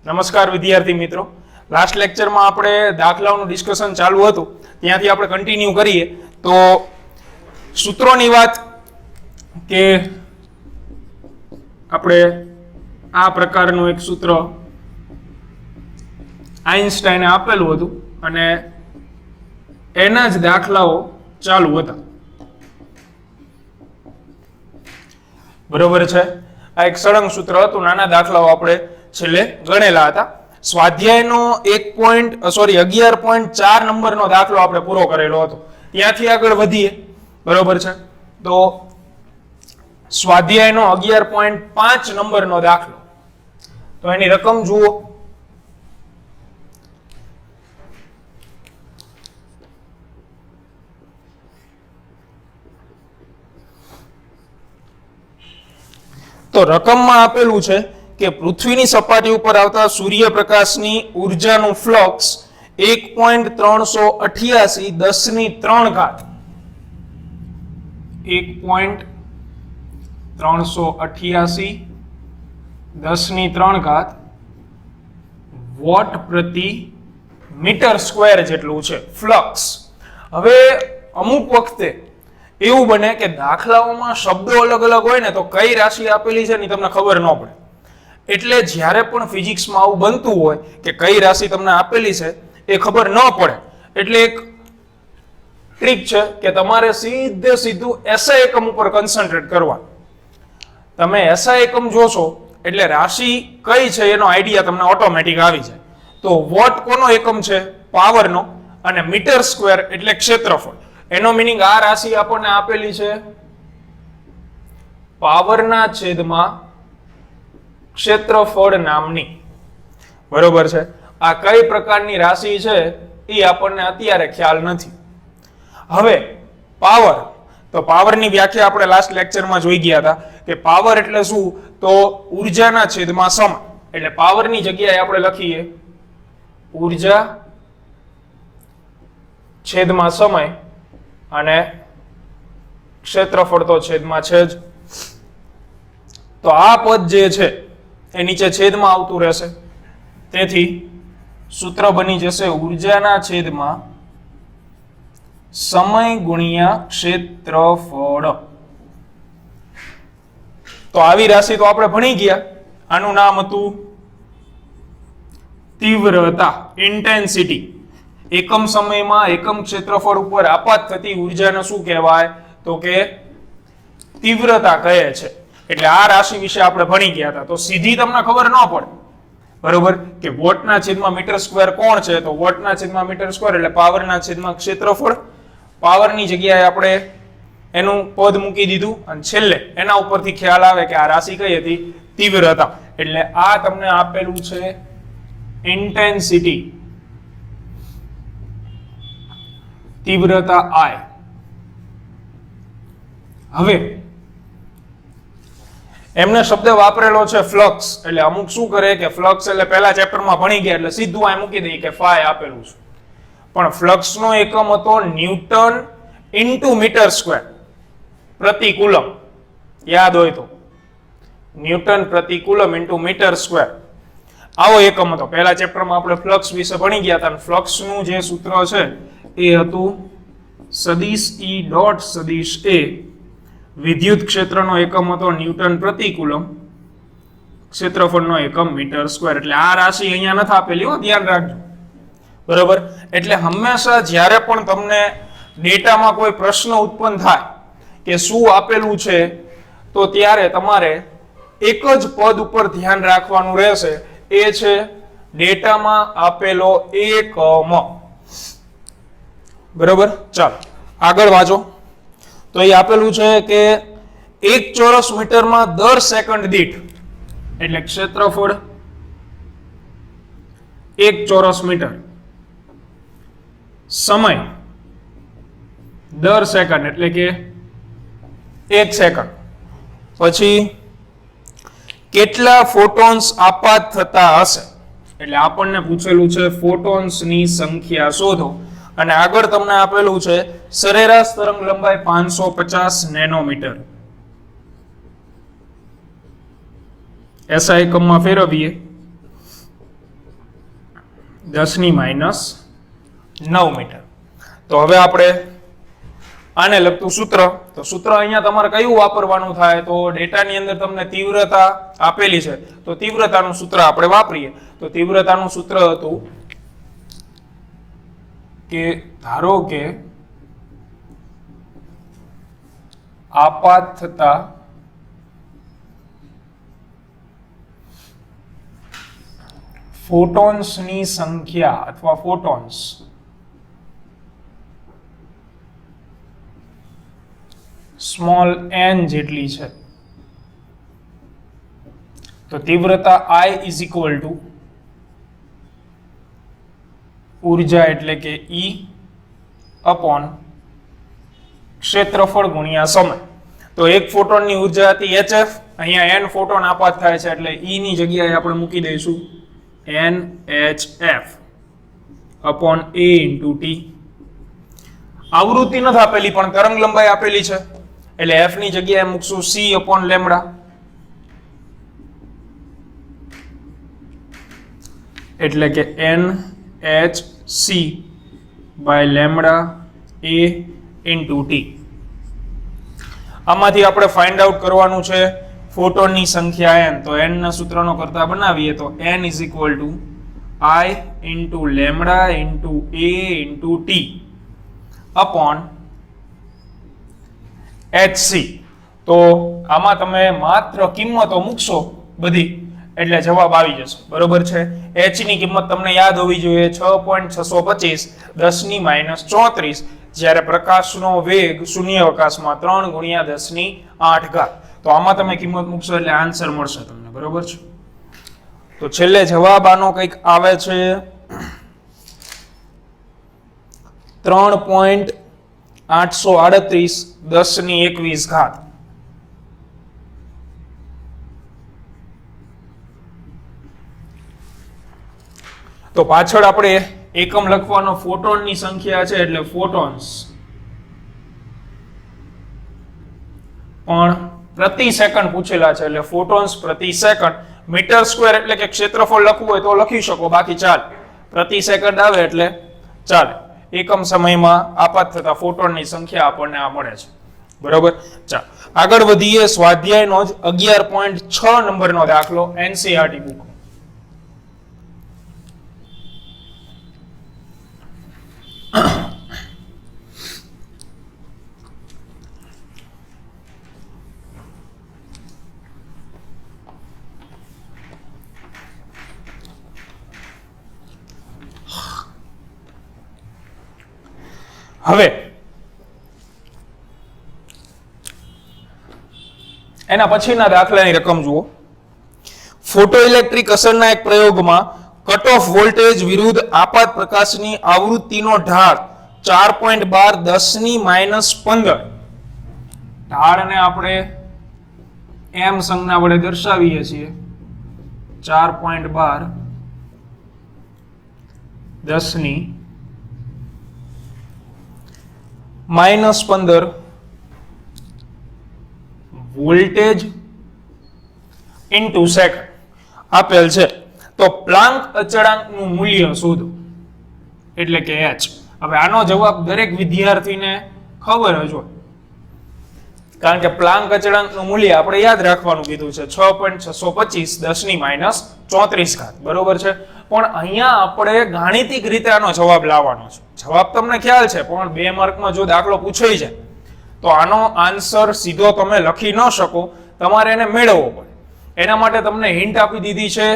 નમસ્કાર વિદ્યાર્થી મિત્રો, લાસ્ટ લેક્ચરમાં આપણે દાખલાઓનું ડિસ્કશન ચાલુ હતું, ત્યાંથી આપણે કન્ટિન્યુ કરીએ તો સૂત્રોની વાત કે આપણે આ પ્રકારનું એક સૂત્ર આઇન્સ્ટાઈને આપેલું હતું અને એના જ દાખલાઓ ચાલુ હતા. બરોબર છે. આ એક સળંગ સૂત્ર હતું, નાના દાખલાઓ આપણે છેલ્લે ગણેલા હતા. સ્વાધ્યાયનો 11.4 નંબરનો દાખલો આપણે પૂરો કરેલો હતો. ત્યાંથી આગળ વધીએ. બરોબર છે. તો સ્વાધ્યાયનો 11.5 નંબરનો દાખલો, તો એની રકમ જુઓ. તો રકમમાં આપેલું છે કે પૃથ્વીની સપાટી ઉપર આવતા સૂર્યપ્રકાશની ઉર્જાનું ફ્લક્સ 1.388 10³ વોટ પ્રતિ મીટર સ્ક્વેર જેટલું છે ફ્લક્સ. હવે અમુક વખતે એવું બને કે દાખલાઓમાં શબ્દો અલગ અલગ હોય ને તો કઈ રાશિ આપેલી છે ને તમને ખબર ન પડે. એટલે જ્યારે પણ ફિઝિક્સમાં આવું બનતું હોય કે કઈ રાશિ તમને આપેલી છે એ ખબર ન પડે, એટલે એક ટ્રીક છે કે તમારે સીધું એસઆઈ એકમ ઉપર કન્સન્ટ્રેટ કરવા. તમે એસઆઈ એકમ જોશો એટલે રાશિ કઈ છે એનો આઈડિયા તમને ઓટોમેટિક આવી જાય. તો વોટ કોનો એકમ છે? પાવરનો. અને મીટર સ્ક્વેર એટલે ક્ષેત્રફળ. એનો મીનિંગ આ રાશિ આપણને આપેલી છે પાવરના છેદમાં ક્ષેત્રફળ નામની. બરોબર છે. આ કઈ પ્રકારની રાશિ છે એ આપણને અત્યારે ખ્યાલ નથી. હવે પાવર, તો પાવરની વ્યાખ્યા આપણે લાસ્ટ લેક્ચરમાં જોઈ ગયા હતા કે પાવર એટલે શું? તો ઉર્જાના છેદમાં સમય. એટલે પાવરની જગ્યાએ આપણે લખીએ ઉર્જા છેદમાં સમય અને ક્ષેત્રફળ તો છેદમાં છે જ. તો આ પદ જે છે એ નીચે છેદમાં આવતું રહેશે. તેથી સૂત્ર બની જશે ઉર્જાના છેદમાં સમય ગુણ્યા ક્ષેત્રફળ. તો આવી રાશિ તો આપણે ભણી ગયા. આનું નામ હતું તીવ્રતા, ઇન્ટેન્સિટી. એકમ સમયમાં એકમ ક્ષેત્રફળ ઉપર આપાત થતી ઉર્જાને શું કહેવાય? તો કે તીવ્રતા કહે છે. એટલે આ રાશિ વિશે આપણે ભણી ગયા હતા. તો સીધી તમને ખબર ન પડે, બરોબર, કે વોટના છેદમાં મીટર સ્ક્વેર કોણ છે? તો વોટના છેદમાં મીટર સ્ક્વેર એટલે પાવરના છેદમાં ક્ષેત્રફળ. પાવરની જગ્યાએ આપણે એનું પદ મૂકી દીધું અને છેલ્લે એના ઉપરથી ખ્યાલ આવે કે આ રાશિ કઈ હતી? તીવ્રતા. એટલે આ તમને આપેલું છે ઇન્ટેન્સિટી, તીવ્રતા I. હવે એમને શબ્દ વાપરેલો છે ફ્લક્સ. એટલે અમુક શું કરે કે ફ્લક્સ એટલે પહેલા ચેપ્ટરમાં ભણી ગયા એટલે સીધું આ મૂકી દઈએ કે ફાઈ આપેલું છે. પણ ફ્લક્સનો એકમ હતો ન્યૂટન ઇન્ટુ મીટર સ્ક્વેર પ્રતિ કુલમ. યાદ હોય તો ન્યૂટન પ્રતિ કુલમ ઇન્ટુ મીટર સ્ક્વેર આવો એકમ હતો. પહેલા ચેપ્ટરમાં આપણે ફ્લક્સ વિશે ભણી ગયા હતા. ફ્લક્સનું જે સૂત્ર છે એ હતું સદિશ E ડોટ સદિશ A. વિદ્યુત ક્ષેત્રનો એકમ હતો ન્યૂટન પ્રતિ કુલમ, ક્ષેત્રફળનો એકમ મીટર સ્ક્વેર. એટલે આ રાશિ અહીંયા નથી આપેલી, હો, ધ્યાન રાખજો. બરોબર. એટલે હંમેશા જ્યારે પણ તમને ડેટામાં કોઈ પ્રશ્ન ઉત્પન્ન થાય કે શું આપેલું છે, તો ત્યારે તમારે એક જ પદ ઉપર ધ્યાન રાખવાનું રહેશે, એ છે ડેટામાં આપેલો એકમ. બરોબર. ચાલો આગળ વાંચો. તો એ આપેલું છે કે 1 ચોરસ મીટરમાં દર સેકન્ડ દીઠ, એટલે ક્ષેત્રફળ 1 ચોરસ મીટર, સમય દર સેકન્ડ એટલે કે 1 સેકન્ડ, પછી કેટલા ફોટોન્સ આપાત થતા હશે? એટલે આપણને પૂછેલું છે ફોટોન્સની સંખ્યા શોધો. અને આગળ તમને આપેલું છે સરેરાશ તરંગ લંબાઈ 550 નેનોમીટર. SI એકમમાં ફેરવીએ 10⁻9 મીટર. તો હવે આપણે આને લગતું સૂત્ર, તો સૂત્ર અહીંયા તમારે કયું વાપરવાનું થાય? તો ડેટાની અંદર તમને તીવ્રતા આપેલી છે તો તીવ્રતાનું સૂત્ર આપણે વાપરીએ. તો તીવ્રતાનું સૂત્ર હતું કે ધારો કે આપાત થતા ફોટોન્સની સંખ્યા અથવા ફોટોન્સ સ્મોલ n જેટલી છે તો તીવ્રતા I ઇઝ ઇક્વલ ટુ ઉર્જા એટલે કે E અપોન ક્ષેત્રફળ ગુણ્યા સમય. તો એક ફોટોનની ઉર્જા હતી hf, અહીંયા n ફોટોન આપાત થાય છે એટલે E ની જગ્યાએ આપણે મૂકી દઈશું nhf upon a into t. આવૃત્તિ નથી આપેલી પણ તરંગ લંબાઈ આપેલી છે એટલે f ની જગ્યાએ મૂકશું c અપોન લેમ્ડા. એટલે કે nhc by lambda a into t. આમાંથી આપણે ફાઇન્ડ આઉટ કરવાનું છે ફોટોનની સંખ્યા n. તો n ના સૂત્રનો કરતા બનાવીએ તો n is equal two I into lambda into a into t upon hc. તો આમાં તમે માત્ર કિંમતો મૂકશો બધી એટલે જવાબ આવી જશે. બરોબર છે. h ની કિંમત તમને યાદ હોવી જોઈએ 6.625 10⁻34, જ્યારે પ્રકાશનો વેગ શૂન્યાવકાશમાં 3 ગુણ્યા 10⁸ ઘાત. તો આમાં તમે કિંમત મૂકશો એટલે આન્સર મળશે તમને. બરોબર છે. તો છેલ્લે જવાબ આનો કંઈક આવે છે 3.838 10⁻21 ઘાત. તો પાછળ આપણે એકમ લખવાનો ફોટોનની સંખ્યા છે એટલે ફોટોન્સ પણ પ્રતિ સેકન્ડ પૂછેલા છે એટલે ફોટોન્સ પ્રતિ સેકન્ડ. મીટર સ્ક્વેર એટલે કે ક્ષેત્રફળ લખવું હોય તો લખી શકો, બાકી ચાલે. પ્રતિ સેકન્ડ આવે એટલે ચાલે. એકમ સમયમાં આપાત થતા ફોટોનની સંખ્યા આપણને આ મળે છે. બરોબર. ચાલો આગળ વધીએ. સ્વાધ્યાયનો જ 11.6 નંબરનો દાખલો NCERT બુક. હવે એના પછીના દાખલાની રકમ જુઓ. ફોટોઇલેક્ટ્રિક અસરના એક પ્રયોગમાં કટ ઓફ વોલ્ટેજ વિરુદ્ધ આપાત પ્રકાશની આવૃત્તિનો ઢાળ 4.12 10⁻15. ઢાળને આપણે m સંજ્ઞા વડે દર્શાવીએ છીએ 4.12 10⁻15 વોલ્ટેજ ઇન્ટુ સેકન્ડ આપેલ છે. તો પ્લાન્ક અચળાંકનું મૂલ્ય શોધો એટલે કે h. હવે આનો જવાબ દરેક વિદ્યાર્થીને ખબર જ હોય કારણ કે પ્લાન્ક અચળાંકનું મૂલ્ય આપણે યાદ રાખવાનું કીધું છે 6.625 10⁻34 ઘાત. બરોબર છે. પણ અહીંયા આપણે ગાણિતિક રીતે આનો જવાબ લાવવાનો છે. જવાબ તમને ખ્યાલ છે પણ 2 માર્કમાં જો દાખલો પૂછાઈ જાય તો આનો આન્સર સીધો તમે લખી ન શકો, તમારે એને મેળવવો પડે. એના માટે તમને હિન્ટ આપી દીધી છે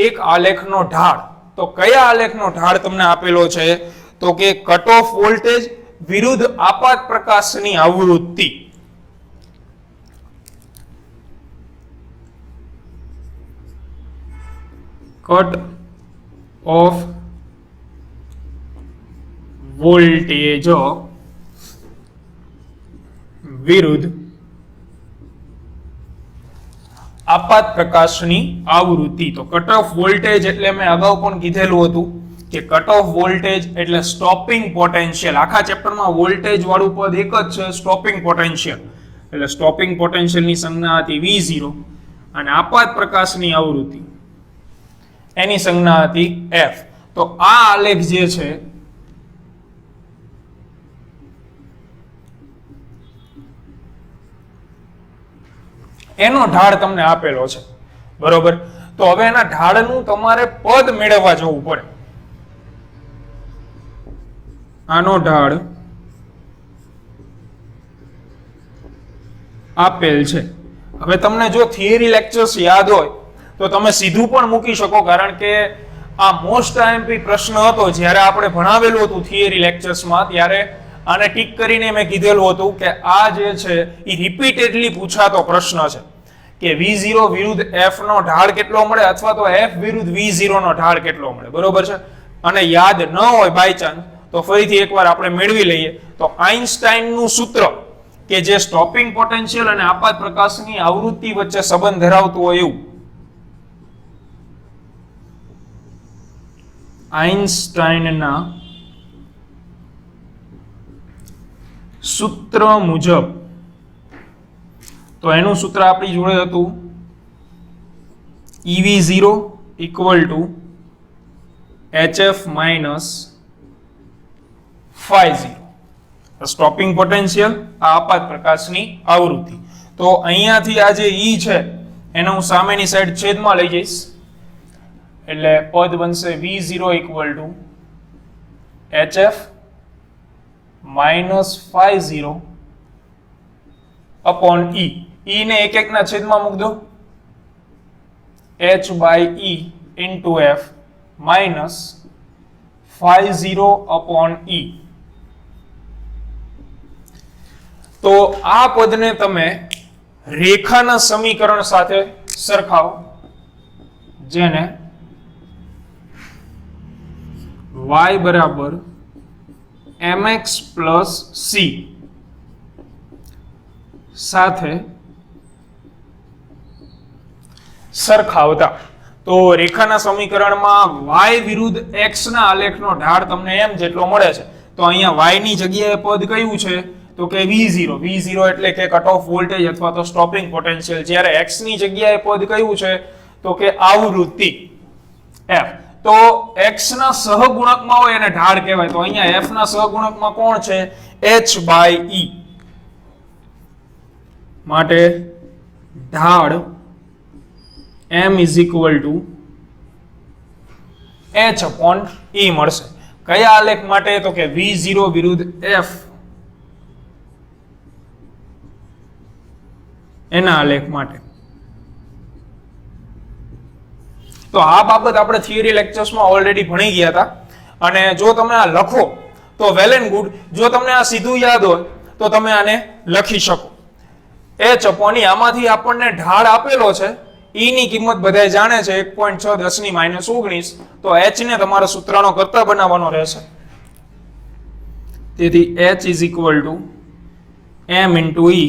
એક આલેખનો ઢાળ. તો કયા આલેખનો ઢાળ તમને આપેલો છે? તો કે કટ ઓફ વોલ્ટેજ વિરુદ્ધ આપાત પ્રકાશની આવૃત્તિ. કટ ઓફ વોલ્ટેજ વિરુદ્ધ આપાત પ્રકાશની આવૃત્તિ. તો કટ ઓફ વોલ્ટેજ એટલે મેં અગાઉ પણ કીધેલું હતું કે કટ ઓફ વોલ્ટેજ એટલે સ્ટોપિંગ પોટેન્શિયલ. આખા ચેપ્ટરમાં વોલ્ટેજ વાળું પદ એક જ છે, સ્ટોપિંગ પોટેન્શિયલ. એટલે સ્ટોપિંગ પોટેન્શિયલની સંજ્ઞા હતી V0 અને આપાત પ્રકાશની આવૃત્તિ એની સંજ્ઞા હતી F. તો તો આ આલેખ જે છે એનો ઢાળ તમને આપેલો છે, બરોબર. તો હવે એના ઢાળનું તમારે પદ મેળવવા જવું પડે. આનો ઢાળ આપેલ છે. હવે તમને જો થિયરી લેક્ચર્સ યાદ હોય તો તમે સીધું પણ મૂકી શકો, કારણ કે આ મોસ્ટ આઈએમપી પ્રશ્ન હતો. જ્યારે આપણે ભણાવેલું હતું થિયરી લેક્ચર્સમાં ત્યારે આને ટીક કરીને મેં કીધેલું હતું કે આ જે છે એ રિપીટેડલી પૂછાતો પ્રશ્ન છે કે V0 વિરુદ્ધ F નો ઢાળ કેટલો મળે, અથવા તો F વિરુદ્ધ V0 નો ઢાળ કેટલો મળે, બરોબર છે. અને યાદ ન હોય બાય ચાન્સ તો ફરીથી એકવાર આપણે મેળવી લઈએ. તો આઇન્સ્ટાઈનનું સૂત્ર કે જે સ્ટોપિંગ પોટેન્શિયલ અને આપાત પ્રકાશની આવૃત્તિ વચ્ચે સંબંધ ધરાવતું હોય એવું, આઇન્સ્ટાઈનના સૂત્ર મુજબ, તો એનું સૂત્ર આપણી જોડે હતું EV0 equal to HF minus phi0. Stopping potential, આ આપાત પ્રકાશની આવૃત્તિ. તો અહીંયાથી આ જે E છે એને હું સામેની સાઈડ છેદમાં લઈ જઈશ, એટલે પદ બનશે V0 equal to HF minus phi0 upon E. E ને એક એક ના છેદમાં મૂક દો, H by E into F minus phi0 upon E. તો આ પદને તમે રેખાના સમીકરણ સાથે સરખાવો, જેને y બરાબર mx plus c સાથે સરખાવતા. તો રેખાના સમીકરણમાં y વિરુદ્ધ x ના આલેખનો ઢાળ તમને m જેટલો મળે છે. તો અહીંયા y ની જગ્યાએ પદ કયું છે તો કે V0. V0 એટલે કે કટ ઓફ વોલ્ટેજ અથવા તો સ્ટોપિંગ પોટેન્શિયલ. જ્યારે x ની જગ્યાએ પદ કયું છે તો કે આવૃત્તિ f. તો x ના સહગુણકમાં હોય એને ઢાળ કહેવાય. તો અહીંયા f ના સહગુણકમાં કોણ છે? h by e. માટે ઢાળ m is equal to h upon e મળશે. કયા આલેખ માટે? તો કે V0 વિરુદ્ધ f એના આલેખ માટે. તો આ બાબત આપણે થિયરી લેક્ચર્સમાં ઓલરેડી ભણી ગયા હતા, અને જો તમે આ લખો તો વેલ એન્ડ ગુડ. જો તમને આ સીધું યાદ હોય તો તમે આને લખી શકો. h upon e, આમાંથી આપણને ઢાળ આપેલો છે. e ની કિંમત બધાય જાણે છે 1.6 10 ની -19. તો h ને તમારા સૂત્રનો કરતા બનાવવાનો રહેશે. તેથી h is equal to m into e.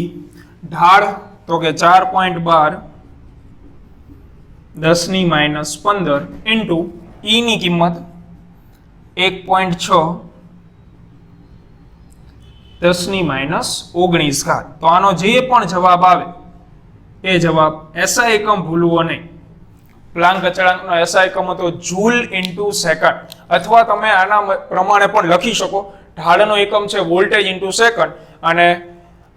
ઢાળ તો કે 4.12 10 ની -15 ઇન્ટુ e ની કિંમત 1.6 10 ની -19 ઘાત. તો આનો જે પણ જવાબ આવે એ જવાબ SI એકમ ભૂલવો નહીં. પ્લાન્ક અચળાંકનો SI એકમ હતો જૂલ ઇન્ટુ સેકન્ડ, અથવા તમે આના પ્રમાણે પણ લખી શકો. ઢાળનો એકમ છે વોલ્ટેજ ઇન્ટુ સેકન્ડ, અને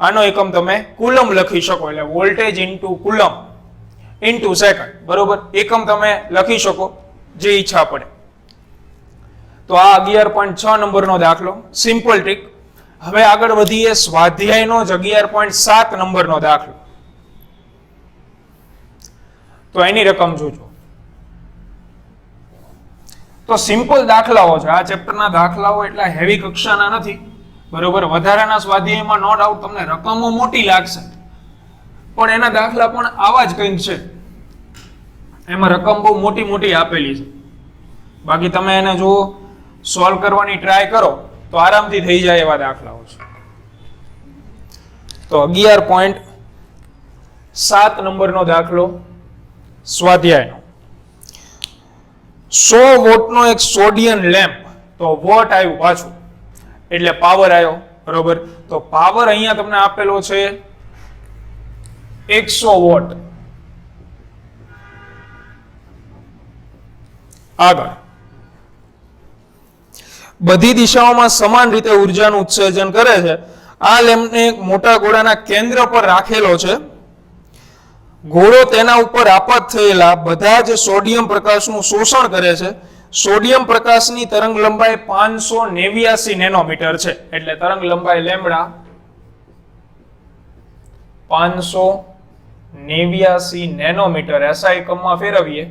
આનો એકમ તમે કુલમ લખી શકો, એટલે voltage into coulomb into second, બરોબર. એકમ તમે લખી શકો જે ઈચ્છા પડે. તો આ 11.6 નંબરનો દાખલો, સિમ્પલ ટ્રીક. હવે આગળ વધીએ સ્વાધ્યાયનો જ 11.7 નંબરનો દાખલો. તો એની રકમ જોજો. તો સિમ્પલ દાખલાઓ છે. આ ચેપ્ટરના દાખલાઓ એટલા હેવી કક્ષાના નથી, બરોબર. વધારાના સ્વાધ્યાયમાં નો ડાઉટ તમને રકમો મોટી લાગશે, પણ એના દાખલા પણ આવા જ કંઈક છે. એમાં રકમ બહુ મોટી મોટી આપેલી છે. બાકી તમે એને જો સોલ્વ કરવાની ટ્રાય કરો તો આરામથી થઈ જાય એવા દાખલાઓ છે. તો 11.7 નંબરનો દાખલો સ્વાધ્યાયનો. 100 વોટનો એક સોડિયમ લેમ્પ, તો વોટ આવ્યું પાછું એટલે પાવર આવ્યો, બરોબર. તો પાવર અહીંયા તમને આપેલો છે 100 વોટ. આગળ બધી દિશાઓમાં સમાન રીતે ઉર્જાનું ઉત્સર્જન કરે છે. આ લેમ્પને એક મોટા ગોળાના કેન્દ્ર પર રાખેલો છે. ગોળો તેના ઉપર આપાત થયેલા બધા જ સોડિયમ પ્રકાશનું શોષણ કરે છે. સોડિયમ પ્રકાશની તરંગ લંબાઈ 589 નેનોમીટર છે. એટલે તરંગ લંબાઈ લેમ્બડા 589 નેનોમીટર. SI એકમમાં ફેરવીએ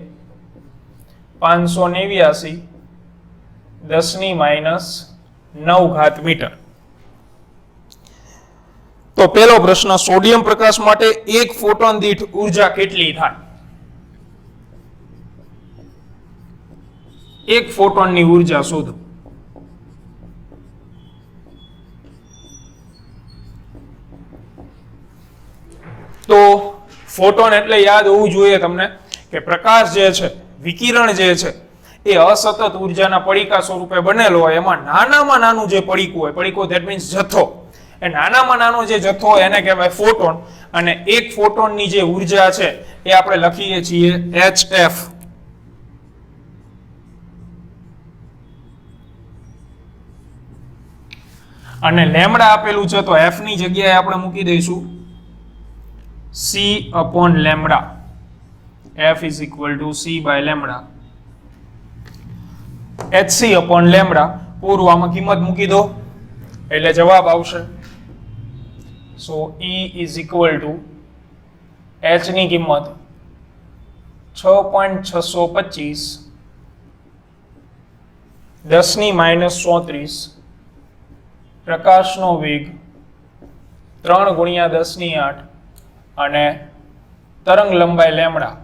589 10⁻9 મીટર. તો પહેલો પ્રશ્ન, સોડિયમ પ્રકાશ માટે એક ફોટોન દીઠ ઉર્જા કેટલી થાય? એક ફોટોનની ઉર્જા શોધો. તો ફોટોન એટલે યાદ હોવું જોઈએ તમને કે પ્રકાશ જે છે, વિકિરણ જે છે, એ અસતત ઉર્જાના પડીકા સ્વરૂપે બનેલો હોય. એમાં નાનામાં નાનું જે પડીકું હોય, પડીકો ધેટ મીન્સ જથ્થો, એ નાનામાં નાનો જે જથ્થો હોય એને કહેવાય ફોટોન. અને એક ફોટોનની જે ઉર્જા છે એ આપણે લખીએ છીએ HF. અને લેમ્બડા આપેલું છે તો F ની જગ્યાએ આપણે મૂકી દઈશું C/લેમ્બડા. F is equal to C/લેમ્બડા. HC/લેમ્બડા પૂરું આમાં કિંમત મૂકી દો એટલે જવાબ આવશે. સો E is equal to H ની કિંમત 6.625 10⁻34 પ્રકાશનો વેગ 3 × 10⁸ અને તરંગ લંબાઈ લેમ્બડા.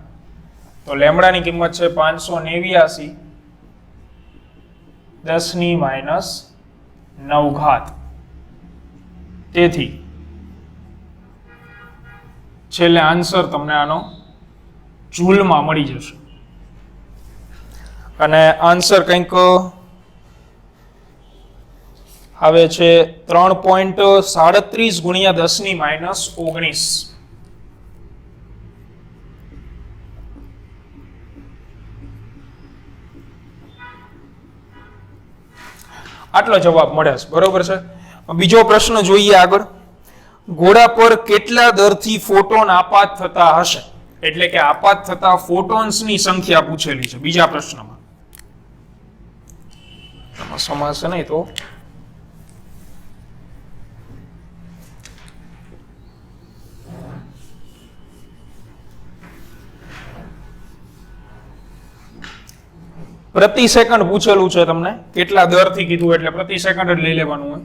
તો લેમ્બડાની કિંમત છે 589 10⁻9. તેથી છેલ્લે આન્સર તમને આનો જૂલમાં મળી જશે. અને આન્સર કંઈક આવે છે 3.37 × 10⁻19. આટલો જવાબ મળે છે. બરોબર છે. બીજો પ્રશ્ન જોઈએ આગળ. ગોળા પર કેટલા દરથી ફોટોન આપાત થતા હશે? એટલે કે આપાત થતા ફોટોન્સની સંખ્યા પૂછેલી છે બીજા પ્રશ્નમાં. સમાસ નહીં તો પ્રતિ સેકન્ડ પૂછેલું છે તમને. કેટલા દરથી કીધું એટલે પ્રતિ સેકન્ડ જ લઈ લેવાનું હોય.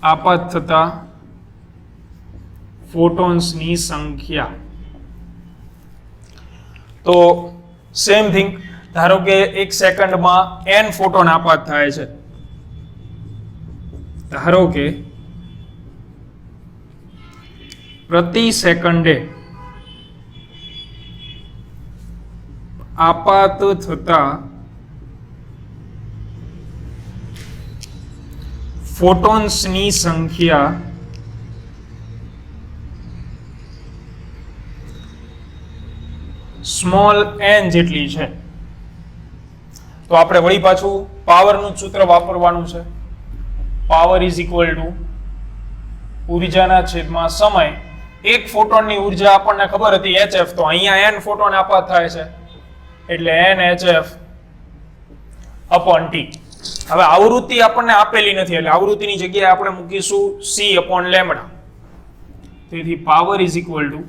આપાત થતા ફોટોન્સની સંખ્યા. તો સેમ થિંગ, ધારો કે એક સેકન્ડમાં n ફોટોન આપાત થાય છે. ધારો કે પ્રતિ સેકન્ડે આપાત થતા ફોટોન્સની સંખ્યા સ્મોલ n જેટલી છે. તો આપણે વળી પાછું પાવરનું સૂત્ર વાપરવાનું છે. પાવર ઇઝ ઇક્વલ ટુ ઉર્જાના છેદમાં સમય. એક ફોટોનની ઉર્જા આપણને ખબર હતી HF, તો અહીંયા n ફોટોન આપાત થાય છે એટલે NHF/T. હવે આવૃત્તિ આપણને આપેલી નથી એટલે આવૃત્તિની જગ્યાએ આપણે મૂકીશું C/લેમ્બડા. તેથી પાવર ઇઝ ઇક્વલ ટુ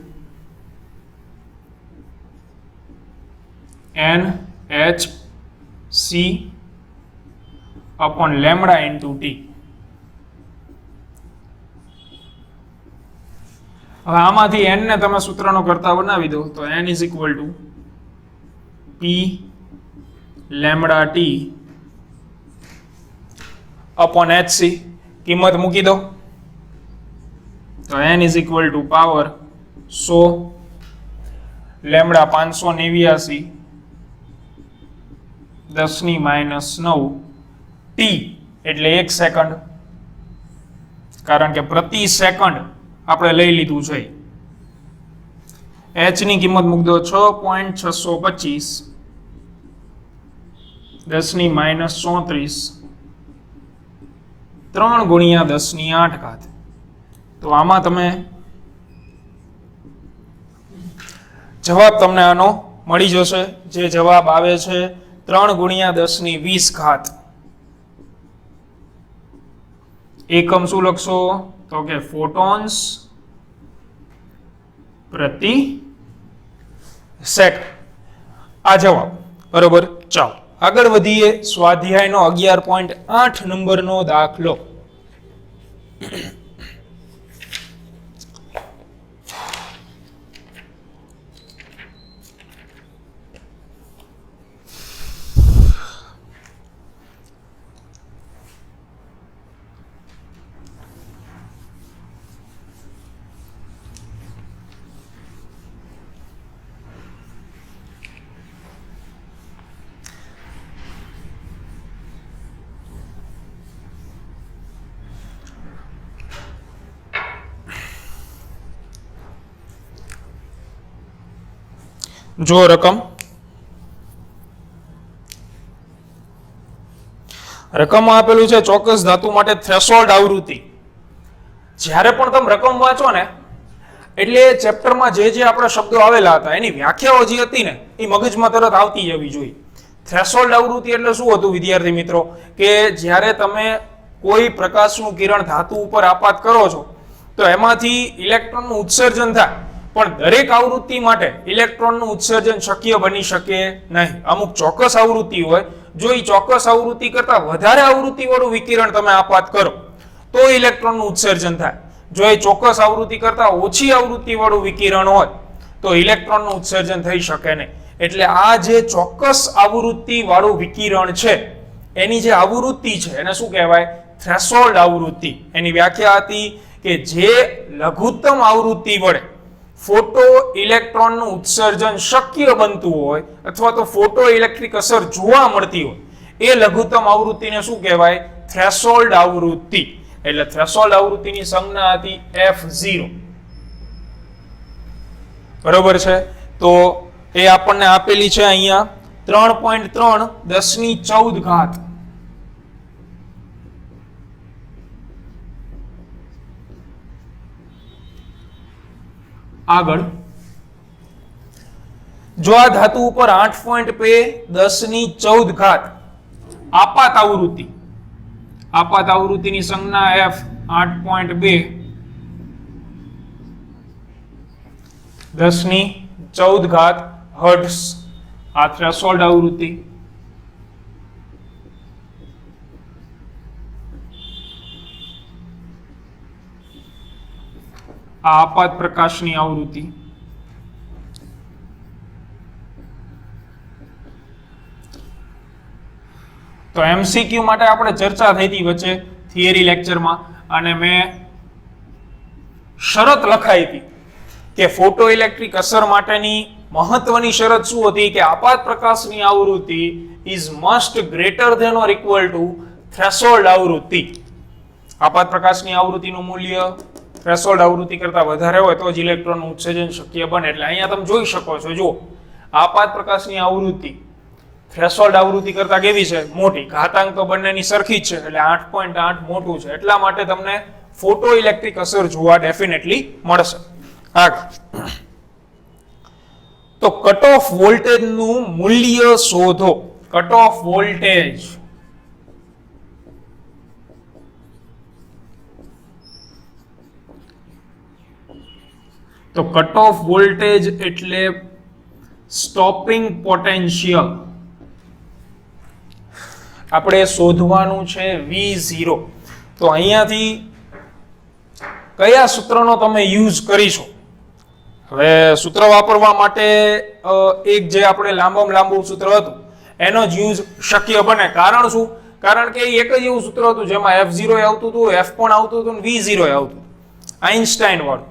NHC/લેમ્બડા ઇન્ટુ T. હવે આમાંથી n ને તમે સૂત્રનો કરતા બનાવી દો તો n is equal two P/T upon HC. કિંમત મૂકી દો તો n is equal two power 100 lambda 589 10⁻9 t એટલે 1 સેકન્ડ. કારણ કે પ્રતિ સેકન્ડ આપણે લઈ લીધું છે. h ની કિંમત મૂક દો 6.625 10⁻34 3 ગુણ્યા 10⁸. તો આમાં તમે જવાબ તમને આનો મળી જશે. જે જવાબ આવે છે 3 ગુણ્યા 10⁻20. એકમ શું લખશો? તો કે ફોટોન્સ પ્રતિ સેકન્ડ. આ જવાબ બરોબર. ચાલો આગળ વધીએ. સ્વાધ્યાયનો 11.8 નંબરનો દાખલો. જો રકમમાં આપેલું છે ચોક્કસ ધાતુ માટે થ્રેશોલ્ડ આવૃત્તિ. જ્યારે પણ તમે રકમ વાંચો ને એટલે ચેપ્ટરમાં જે આપણા શબ્દો આવેલા હતા એની વ્યાખ્યાઓ જે હતી ને એ મગજમાં તરત આવતી જવી જોઈએ. થ્રેશોલ્ડ આવૃત્તિ એટલે શું હતું વિદ્યાર્થી મિત્રો? કે જ્યારે તમે કોઈ પ્રકાશનું કિરણ ધાતુ ઉપર આપાત કરો છો તો એમાંથી ઇલેક્ટ્રોનનું ઉત્સર્જન થાય, પણ દરેક આવૃત્તિ માટે ઇલેક્ટ્રોનનું ઉત્સર્જન શક્ય બની શકે નહીં. અમુક ચોક્કસ આવૃત્તિ હોય, જો એ ચોક્કસ આવૃત્તિ કરતા વધારે આવૃત્તિવાળું વિકિરણ તમે આપાત કરો તો ઇલેક્ટ્રોનનું ઉત્સર્જન થાય. જો એ ચોક્કસ આવૃત્તિ કરતા ઓછી આવૃત્તિવાળું વિકિરણ હોય તો ઇલેક્ટ્રોનનું ઉત્સર્જન થઈ શકે નહીં. એટલે આ જે ચોક્કસ આવૃત્તિવાળું વિકિરણ છે એની જે આવૃત્તિ છે એને શું કહેવાય? થ્રેશોલ્ડ આવૃત્તિ. એની વ્યાખ્યા હતી કે જે લઘુત્તમ આવૃત્તિ વડે ફોટો ઇલેક્ટ્રોનનું ઉત્સર્જન શક્ય બનતું હોય અથવા તો ફોટો ઇલેક્ટ્રિક અસર જોવા મળતી હોય એ લઘુત્તમ આવૃત્તિને શું કહેવાય? થ્રેશોલ્ડ આવૃત્તિ. એટલે થ્રેશોલ્ડ આવૃત્તિની સંજ્ઞા હતી F0. બરોબર છે? તો એ આપણને આપેલી છે અહીંયા 3.3 10⁻14. આગળ જો આ ધાતુ ઉપર 8.2 10⁻14 આપાત આવૃત્તિની સંજ્ઞા F 8.2 10⁻14 હર્ટ્ઝ. આ થ્રેશોલ્ડ આવૃત્તિ. આ આપાત પ્રકાશની આવૃત્તિ. તો એમસીક્યુ માટે આપણે ચર્ચા થઈ હતી વચ્ચે થિયરી લેક્ચરમાં, અને મેં શરત લખાઈ હતી કે ફોટો ઇલેક્ટ્રિક અસર માટેની મહત્વની શરત શું હતી? કે આપાત પ્રકાશની આવૃત્તિ is must greater than or equal to threshold આવૃત્તિ. આપાત પ્રકાશની આવૃત્તિનું મૂલ્ય થ્રેશોલ્ડ આવૃત્તિ કરતા વધારે હોય તો જ ઇલેક્ટ્રોનનું ઉત્સર્જન શક્ય બને. એટલે અહીંયા તમે જોઈ શકો છો, જો આપાત પ્રકાશની આવૃત્તિ થ્રેશોલ્ડ આવૃત્તિ કરતા કેવી છે? મોટી. ઘાતાંક તો બંનેની સરખી જ છે એટલે 8.8 મોટું છે. એટલા માટે તમને ફોટો ઇલેક્ટ્રિક અસર જોવા ડેફિનેટલી મળશે. આગળ તો કટ ઓફ વોલ્ટેજનું મૂલ્ય શોધો. Cut off voltage. તો કટ ઓફ વોલ્ટેજ એટલે સ્ટોપિંગ પોટેન્શિયલ. આપણે શોધવાનું છે V0. તો અહીંયાથી કયા સૂત્રનો તમે યુઝ કરીશો? હવે સૂત્ર વાપરવા માટે એક જે આપણે લાંબુ સૂત્ર હતું એનો જ યુઝ શક્ય બને. કારણ શું? કારણ કે એક જ એવું સૂત્ર હતું જેમાં F0 આવતું હતું, F પણ આવતું હતું, V0 આવતું. આઇન્સ્ટાઈન વાળું.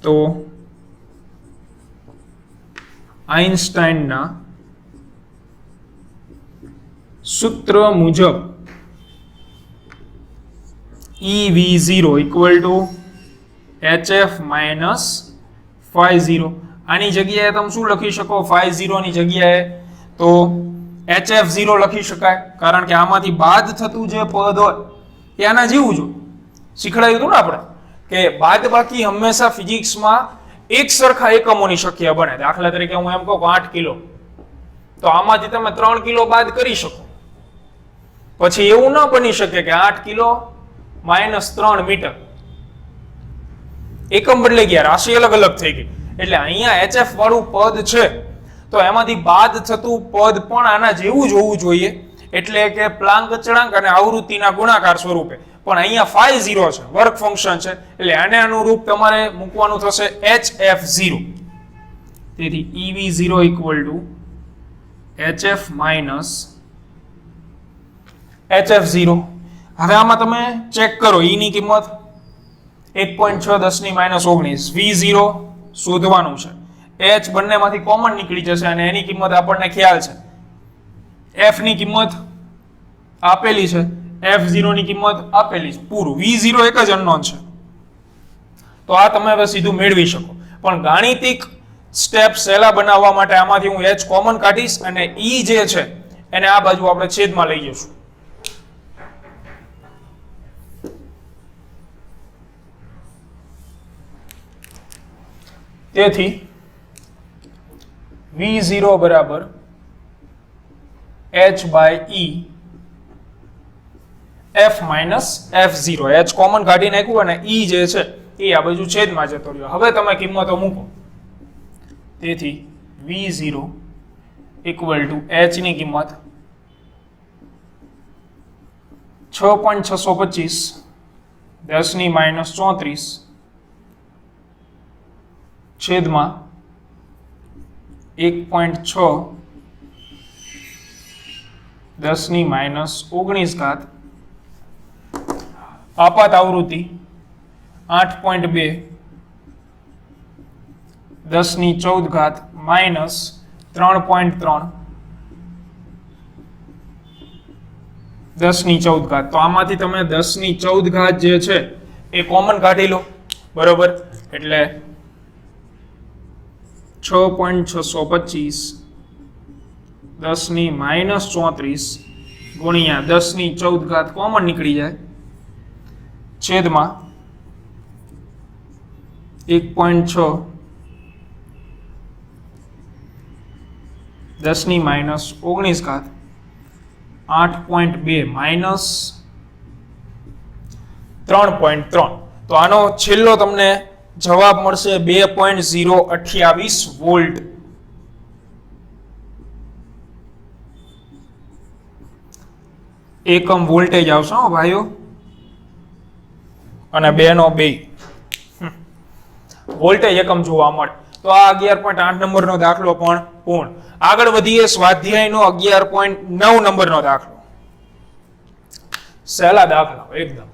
તો આઇન્સ્ટાઈનના સૂત્ર મુજબ EV0 equal to HF minus phi 0. આની જગ્યાએ તમે શું લખી શકો? phi 0 ની જગ્યાએ તો HF0 લખી શકાય, કારણ કે આમાંથી બાદ થતું જે પદ હોય એ આના જેવું જ શીખડાયું હતું ને આપણે કે બાદ બાકી હંમેશા ફિઝિક્સમાં એક સરખા એકમોની શક્ય બને. દાખલા તરીકે હું એમ કહું કે 8 કિલો, તો આમાંથી તમે 3 કિલો બાદ કરી શકો. પછી એવું ન બની શકે કે 8 કિલો માઇનસ 3 મીટર, એકમ બદલાઈ ગયા, રાશિ અલગ અલગ થઈ ગઈ. એટલે અહીંયા HF વાળું પદ છે તો એમાંથી બાદ થતું પદ પણ આના જેવું જ હોવું જોઈએ, એટલે કે પ્લાન્ક અચળાંક અને આવૃત્તિના ગુણાકાર સ્વરૂપે. પણ અહીંયા phi 0 છે, વર્ક ફંક્શન છે, એટલે આને અનુરૂપ તમારે મૂકવાનું થશે HF0. તેથી EV0 equal to HF minus HF0. હવે આમાં તમે ચેક કરો, E ની કિંમત 1.6 10 ની માઇનસ 19, V0 શોધવાનું છે. H બંનેમાંથી કોમન નીકળી જશે અને એની કિંમત આપણને ખ્યાલ છે. F ની કિંમત આપેલી છે, F0 ની કિંમત આપેલી છે, પૂરું. V0 એક જ અનનોન છે, તો આ તમે હવે સીધું મેળવી શકો. પણ ગાણિતિક સ્ટેપ સહેલા બનાવવા માટે આમાંથી હું H કોમન કાઢીશ અને E જે છે એને આ બાજુ આપણે છેદમાં લઈ જઈશું. તેથી V0 બરાબર H by E F minus F0. H common કાઢી નાખ્યું અને E જે છે એ આ બાજુ છેદમાં જતો રહ્યો. હવે તમે કિંમતો મૂકો. તેથી V0 ઇક્વલ ટુ H ની કિંમત 6.625 10 ની માઇનસ 34 છેદમાં 1.6 10 ની માઇનસ 19 ઘાત, આપાત આવૃત્તિ 8.2 10 ની 14 ઘાત માઇનસ 3.3 10 ની 14 ઘાત. તો આમાંથી તમે 10 ની 14 ઘાત જે છે એ કોમન કાઢી લો, બરોબર. એટલે 6.625 10 ની માઇનસ 34 ગુણ્યા 10 ની 14 ઘાત કોમન નીકળી જાય, છેદમાં 1.6 10 ની માઇનસ 19 ઘાત 8.2 માઇનસ 3.3. તો આનો છેલ્લો તમને જવાબ મળશે 2.028 વોલ્ટ. એકમ વોલ્ટેજ આવશે હો ભાઈઓ, અને 2 નો 2 વોલ્ટેજ એકમ જોવા મળે. તો આ 11.8 નંબરનો દાખલો પણ પૂર્ણ. આગળ વધીએ સ્વાધ્યાયનો 11.9 નંબરનો દાખલો. સહેલા દાખલા એકદમ.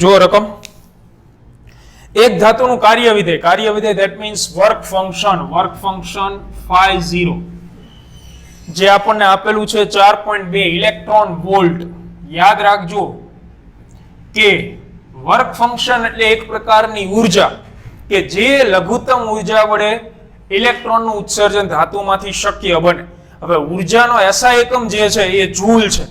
જો રકમ એક ધાતુનું કાર્ય વિધેય that means work function phi 0 જે આપણને આપેલું છે 4.2 ઇલેક્ટ્રોન વોલ્ટ. યાદ રાખજો કે વર્ક ફંક્શન એટલે એક પ્રકારની ઉર્જા કે જે લઘુત્તમ ઉર્જા વડે ઇલેક્ટ્રોનનું ઉત્સર્જન ધાતુમાંથી શક્ય બને. હવે ઉર્જાનો SI એકમ જે છે એ જૂલ છે.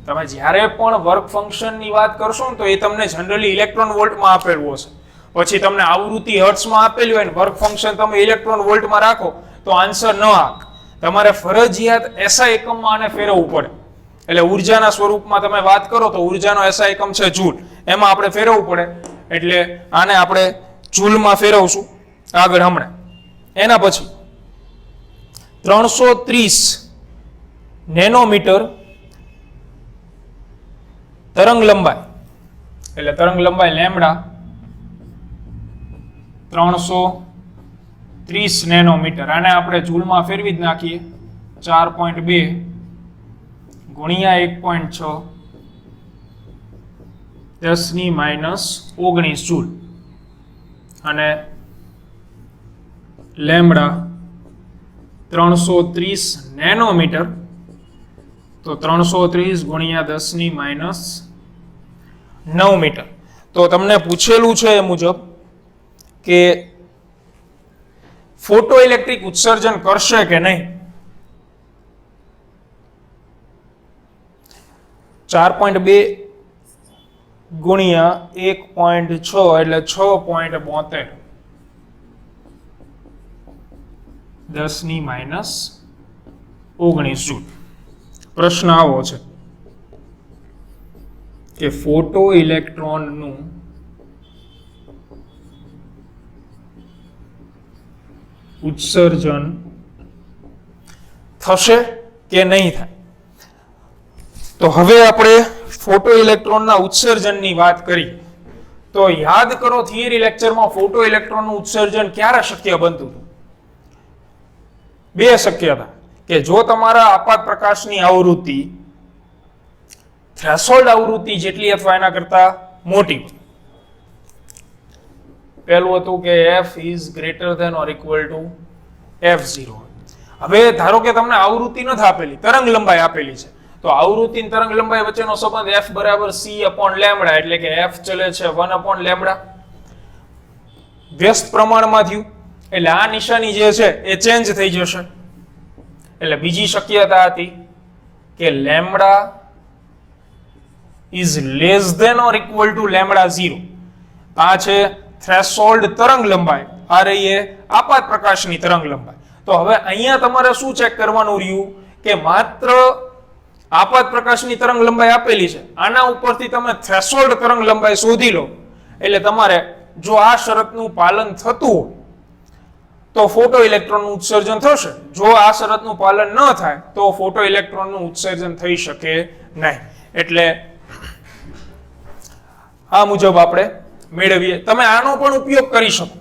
તમે જ્યારે પણ વર્ક ફંક્શનની વાત કરશો ને તો એ તમને જનરલી ઇલેક્ટ્રોન વોલ્ટમાં આપેલું હશે. પછી તમને આવૃત્તિ હર્ટ્ઝમાં આપેલી હોય ને વર્ક ફંક્શન તમે ઇલેક્ટ્રોન વોલ્ટમાં રાખો તો આન્સર ન આવે. તમારે ફરજિયાત SI એકમમાં આને ફેરવવું પડે. એટલે ઉર્જાના સ્વરૂપમાં તમે વાત કરો તો ઉર્જાનો SI એકમ છે જૂલ, એમાં આપણે ફેરવવું પડે. એટલે આને આપણે જૂલમાં ફેરવશું આગળ હમણાં. એના પછી 330 નેનોમીટર તરંગ લંબાઈ એટલે તરંગ લંબાઈ લેમ્ડા 330 નેનોમીટર, આને આપણે જૂલમાં ફેરવી જ નાખીએ 4.2 ગુણ્યા 1.6 10⁻⁻19 જૂલ, અને લેમ્ડા 330 નેનોમીટર, તો 330 ગુણ્યા 10⁻⁹ મીટર. તો તમને પૂછેલું છે એ મુજબ કે ફોટો ઇલેક્ટ્રિક ઉત્સર્જન કરશે કે નહીં. 4.2 ગુણ્યા 1.6 એટલે 6.72 10⁻⁹ જૂલ. પ્રશ્ન આવો છે કે ફોટો ઇલેક્ટ્રોનનું ઉત્સર્જન થશે કે નહીં થાય. તો હવે આપણે ફોટો ઇલેક્ટ્રોનના ઉત્સર્જનની વાત કરી તો યાદ કરો થિયરી લેક્ચરમાં ફોટો ઇલેક્ટ્રોનનું ઉત્સર્જન ક્યારે શક્ય બનતું હતું? બે શક્યતા કે જો તમારા આપાત પ્રકાશની આવૃત્તિ થ્રેશોલ્ડ આવૃત્તિ જેટલી અથવા એના કરતા મોટી હોય. પહેલું હતું કે f is greater than or equal to f0. હવે ધારો કે તમને આવૃત્તિ નથી આપેલી, તરંગ લંબાઈ આપેલી છે, તો આવૃત્તિ અને તરંગ લંબાઈ વચ્ચેનો સંબંધ f બરાબર c upon લેમ્બડા, એટલે કે f ચલે છે 1 upon લેમ્બડા. વ્યસ્ત પ્રમાણમાં થયું એટલે આ નિશાની જે છે એ ચેન્જ થઈ જશે. એટલે બીજી શક્યતા હતી કે lambda is less than or equal to lambda 0. આ છે થ્રેશોલ્ડ તરંગ લંબાઈ, આ રહી એ આપાત પ્રકાશની તરંગ લંબાઈ. તો હવે અહીંયા તમારે શું ચેક કરવાનું રહ્યું કે માત્ર આપાત પ્રકાશની તરંગ લંબાઈ આપેલી છે, આના ઉપરથી તમે થ્રેશોલ્ડ તરંગ લંબાઈ શોધી લો. એટલે તમારે જો આ શરતનું પાલન થતું હોય તો ફોટો ઇલેક્ટ્રોનનું ઉત્સર્જન થશે, જો આ શરતનું પાલન ન થાય તો ફોટો ઇલેક્ટ્રોનનું ઉત્સર્જન થઈ શકે નહીં. એટલે આ મુજબ આપણે મેળવીએ. તમે આનો પણ ઉપયોગ કરી શકો.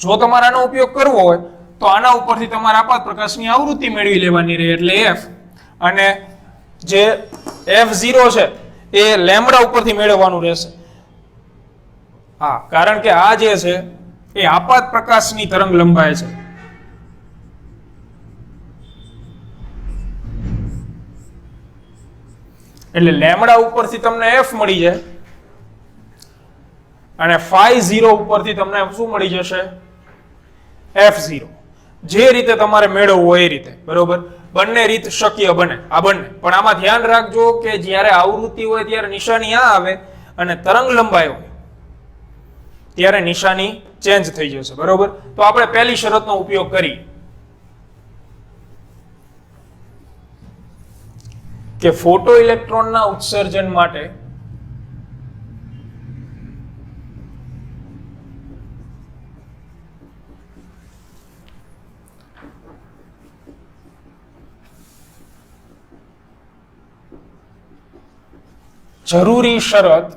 જો તમારે આનો ઉપયોગ કરવો હોય તો આના ઉપરથી તમારે આપાત પ્રકાશની આવૃત્તિ મેળવી લેવાની રહે, એટલે f, અને જે f0 છે એ લેમ્બડા ઉપરથી મેળવવાનું રહેશે. હા, કારણ કે આ જે છે એ આપાત પ્રકાશની તરંગ લંબાઈ છે. એટલે લેમ્બડા ઉપરથી તમને f મળી જાય અને φ0 ઉપરથી તમને શું મળી જશે? f0. જે રીતે તમારે મેળવવું હોય એ રીતે, બરોબર? બંને રીત શક્ય બને, આ બંને. પણ આમાં ધ્યાન રાખજો કે જ્યારે આવૃત્તિ હોય ત્યારે નિશાની આ આવે અને તરંગ લંબાઈ હોય ત્યારે નિશાની ચેન્જ થઈ જશે, બરોબર? તો આપણે પહેલી શરતનો ઉપયોગ કરી કે ફોટો ઇલેક્ટ્રોનના ઉત્સર્જન માટે જરૂરી શરત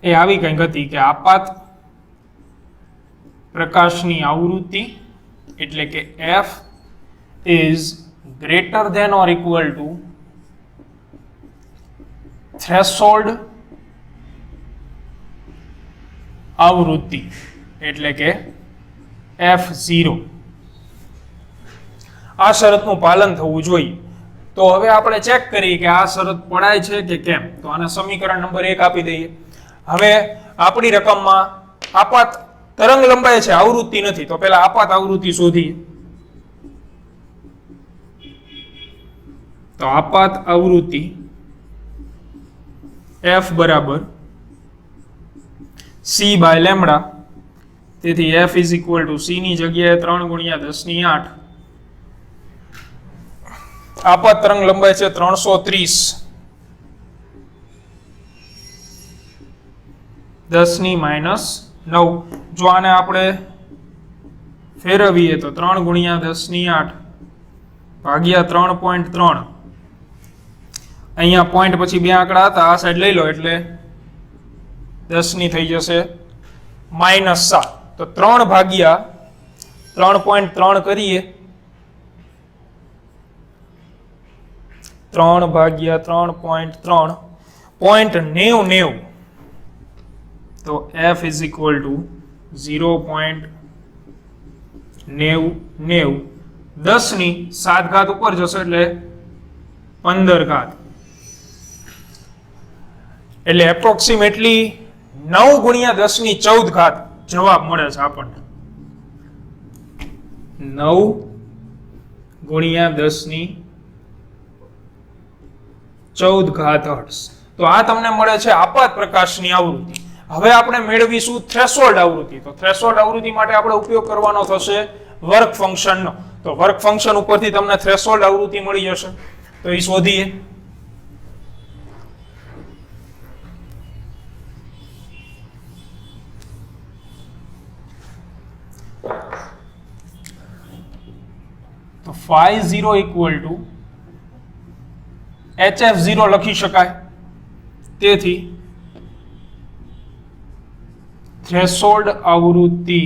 એ આવી કંઈક હતી કે આપાત પ્રકાશની આવૃત્તિ એટલે કે f is greater than or equal to threshold આવૃત્તિ એટલે કે f0. આ શરતનું પાલન થવું જોઈએ. તો હવે આપણે ચેક કરીએ કે આ શરત પડાય છે કે કેમ. તો આને સમીકરણ નંબર 1 આપી દઈએ. હવે આપણી રકમમાં આપાત તરંગ લંબાઈ છે, આવૃત્તિ નથી, તો પહેલા આપાત આવૃત્તિ શોધીએ. તો આપાત આવૃત્તિ f બરાબર c બાય લેમ્બડા. તેથી f is equal to c ની જગ્યાએ 3 ગુણ્યા 10⁸. આપાત તરંગ લંબાઈ છે 330 10⁻⁹. જો આને આપણે ફેરવીએ તો 3 ગુણ્યા 10 ની 8 ભાગ્યા 3.3. અહીંયા પોઈન્ટ પછી બે આંકડા હતા, આ સાઈડ લઈ લો એટલે 10 ની થઈ જશે -7. તો 3 ભાગ્યા 3.3 કરીએ, 3 ભાગ્યા 3.3 0.90. તો f ઇઝ ઇક્વલ ટુ 0.90. 10 ની 7 ઘાત ઉપર જશે એટલે 15 ઘાત, એટલે એપ્રોક્સિમેટલી 9 ગુણ્યા 10 ની 14 ઘાત જવાબ મળે છે આપણને. 9 ગુણ્યા 10 ની 14 ઘાત હર્ટ્ઝ. તો આ તમને મળે છે આપાત પ્રકાશની આવૃત્તિ. હવે આપણે મેળવીશું થ્રેશોલ્ડ આવૃત્તિ. તો થ્રેશોલ્ડ આવૃત્તિ માટે આપણે ઉપયોગ કરવાનો થશે વર્ક ફંક્શનનો. તો વર્ક ફંક્શન ઉપરથી તમને થ્રેશોલ્ડ આવૃત્તિ મળી જશે. તો એ શોધીએ. તો phi0 ઇક્વલ ટુ HF0 લખી શકાય. તેથી થ્રેશોલ્ડ આવૃત્તિ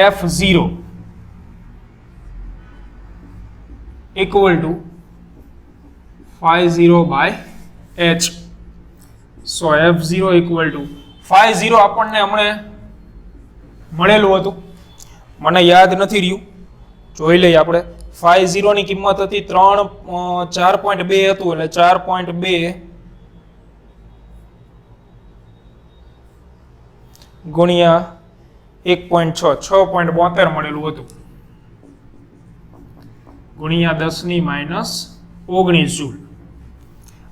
F0 equal to phi0 by H. So F0 equal to phi0 આપણને હમણે મળેલું હતું, મને યાદ નથી રહ્યું, જોઈ લઈએ આપણે. phi0 ની કિંમત હતી 4.2 હતું, એટલે 4.2 ગુણ્યા 1.6 6.72 મળેલું હતું, ગુણ્યા 10 ની -19 જૂલ.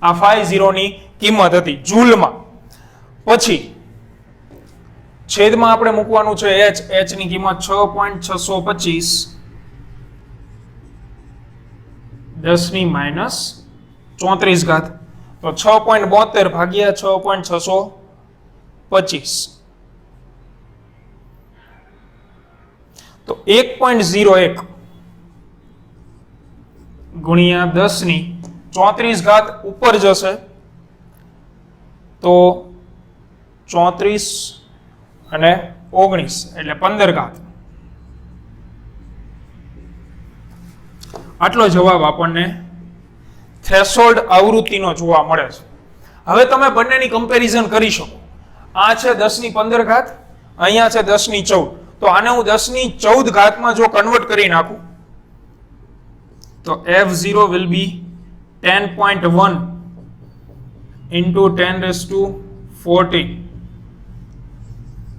આ phi0 ની કિંમત હતી જૂલમાં. પછી છેદમાં આપણે મૂકવાનું છે h ની કિંમત 6.625 10 ની -34 ઘાત. તો 6.72 ભાગ્યા 6.625 તો 1.01 ગુણ્યા 10 ની 34 ઘાત ઉપર જશે તો 34 અને 19 એટલે 15 ઘાત. આટલો જવાબ આપણને થ્રેશોલ્ડ આવૃત્તિનો જોવા મળે છે. હવે તમે બંનેની કમ્પેરિઝન કરી શકો. આ છે 10 ની 15 ઘાત, અહીંયા છે 10 ની 14. તો આને હું 10 ની 14 ઘાતમાં જો કન્વર્ટ કરી નાખું તો F0 will be 10.1 into 10⁻14.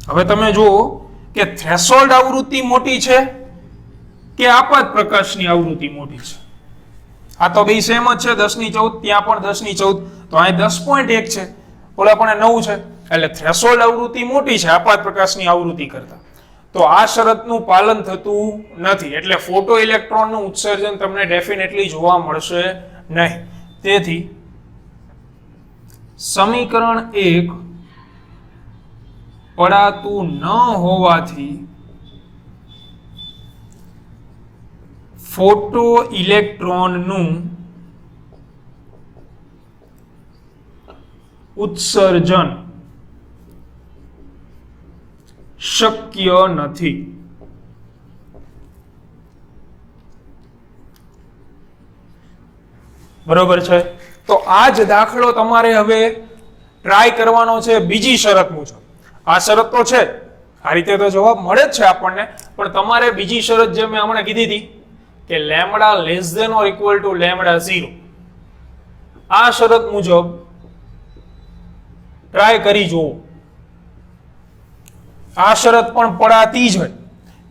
હવે તમે જુઓ કે થ્રેશોલ્ડ આવૃત્તિ મોટી છે કે આપાત પ્રકાશની આવૃત્તિ મોટી છે. આ તો બે સેમ જ છે, 10 ની 14, ત્યાં પણ 10 ની 14. તો અહીં 10.1 છે, ઓલા પણ 9 છે, એટલે થ્રેશોલ્ડ આવૃત્તિ મોટી છે આપાત પ્રકાશની આવૃત્તિ કરતા. તો આ શરતનું પાલન થતું નથી, એટલે ફોટો ઇલેક્ટ્રોનનું ઉત્સર્જન તમને ડેફિનેટલી જોવા મળશે નહીં. તેથી સમીકરણ 1 પડાતું ન હોવાથી ફોટો ઇલેક્ટ્રોનનું ઉત્સર્જન શક્ય નથી. બરોબર છે. તો આ જ દાખલો તમારે હવે ટ્રાય કરવાનો છે બીજી શરત મુજબ. આ શરત તો છે, આ રીતે તો જવાબ મળે જ છે આપણને, પણ તમારે બીજી શરત જે મેં હમણાં કીધી હતી કે lambda less than or equal to lambda 0, આ શરત મુજબ ટ્રાય કરી જુઓ. આ શરત પણ પડાતી જ હોય.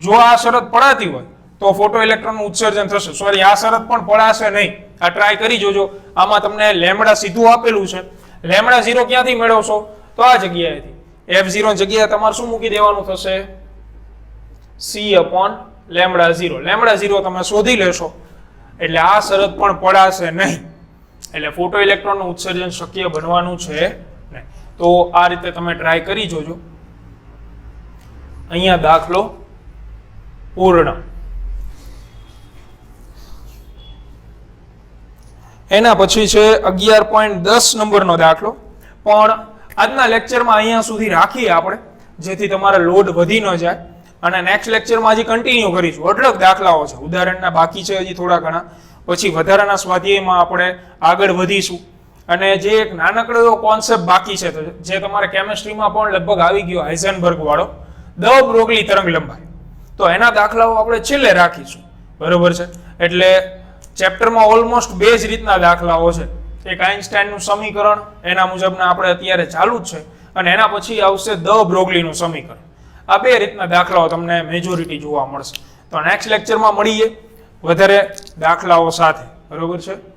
જો આ શરત પડાતી હોય તો ફોટો ઇલેક્ટ્રોનનું ઉત્સર્જન થશે. સોરી, આ શરત પણ પડાશે નહીં. આ ટ્રાય કરી જોજો. આમાં તમને લેમ્બડા સીધું આપેલું છે. લેમ્બડા 0 ક્યાંથી મેળવશો? તો આ જગ્યાએથી. F0 જગ્યાએ તમારે શું મૂકી દેવાનું થશે? C/લેમ્બડા 0. લેમ્બડા 0 તમે શોધી લેશો એટલે આ શરત પણ પડાશે નહીં. એટલે ફોટો ઇલેક્ટ્રોનનું ઉત્સર્જન શક્ય બનવાનું છે નહીં. તો આ રીતે તમે ટ્રાય કરી જોજો. અહીંયા દાખલો પૂર્ણ. એના પછી છે 11.10 નંબરનો દાખલો. પણ આજના લેક્ચરમાં અહીંયા સુધી રાખીએ આપણે, જેથી તમારે લોડ વધી ન જાય. અને નેક્સ્ટ લેક્ચરમાં હજી કન્ટિન્યુ કરીશું. અઢળક દાખલાઓ છે, ઉદાહરણના બાકી છે હજી થોડા ઘણા. પછી વધારાના સ્વાધ્યાયમાં આપણે આગળ વધીશું. અને જે એક નાનકડો એવો કોન્સેપ્ટ બાકી છે, જે તમારે કેમિસ્ટ્રીમાં પણ લગભગ આવી ગયો, હાઇઝનબર્ગ વાળો, દ બ્રોગલી તરંગ લંબાઈ. તો એના દાખલાઓ આપણે છેલ્લે રાખીશું. બરોબર છે? એટલે ચેપ્ટરમાં ઓલમોસ્ટ બે જ રીતના દાખલાઓ છે. એક આઇન્સ્ટાઈનનું સમીકરણ, એના મુજબના આપણે અત્યારે ચાલુ જ છે, અને એના પછી આવશે દ બ્રોગલીનું સમીકરણ. આ બે રીતના દાખલાઓ તમને મેજોરિટી જોવા મળશે. તો નેક્સ્ટ લેક્ચરમાં મળીએ વધારે દાખલાઓ સાથે. બરોબર છે?